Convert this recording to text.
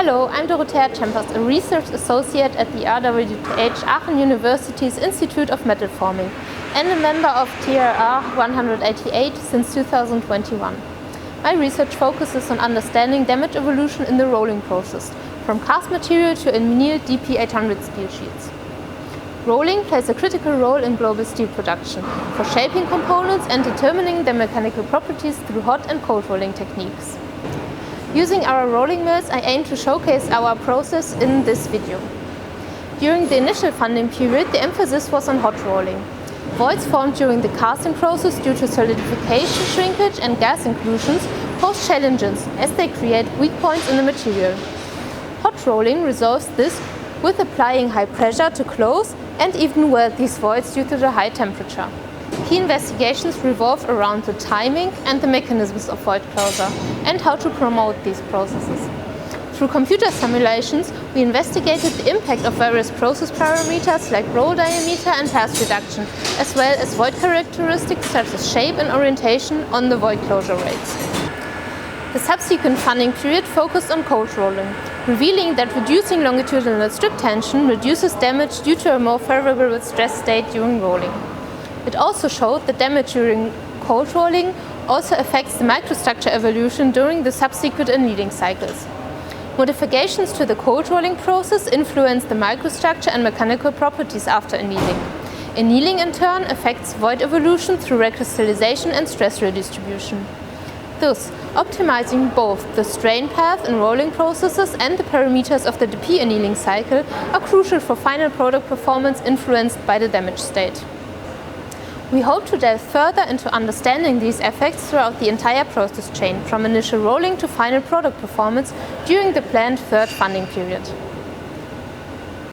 Hello, I'm Dorothea Czempers, a research associate at the RWTH Aachen University's Institute of Metal Forming and a member of CRC188 since 2021. My research focuses on understanding damage evolution in the rolling process, from cast material to annealed DP800 steel sheets. Rolling plays a critical role in global steel production, for shaping components and determining their mechanical properties through hot and cold rolling techniques. Using our rolling mills, I aim to showcase our process in this video. During the initial funding period, the emphasis was on hot rolling. Voids formed during the casting process due to solidification, shrinkage and gas inclusions pose challenges as they create weak points in the material. Hot rolling resolves this with applying high pressure to close and even weld these voids due to the high temperature. Key investigations revolve around the timing and the mechanisms of void closure and how to promote these processes. Through computer simulations, we investigated the impact of various process parameters like roll diameter and path reduction, as well as void characteristics such as shape and orientation on the void closure rates. The subsequent funding period focused on cold rolling, revealing that reducing longitudinal strip tension reduces damage due to a more favorable stress state during rolling. It also showed that damage during cold rolling also affects the microstructure evolution during the subsequent annealing cycles. Modifications to the cold rolling process influence the microstructure and mechanical properties after annealing. Annealing in turn affects void evolution through recrystallization and stress redistribution. Thus, optimizing both the strain path in rolling processes and the parameters of the DP annealing cycle are crucial for final product performance influenced by the damage state. We hope to delve further into understanding these effects throughout the entire process chain, from initial rolling to final product performance during the planned third funding period.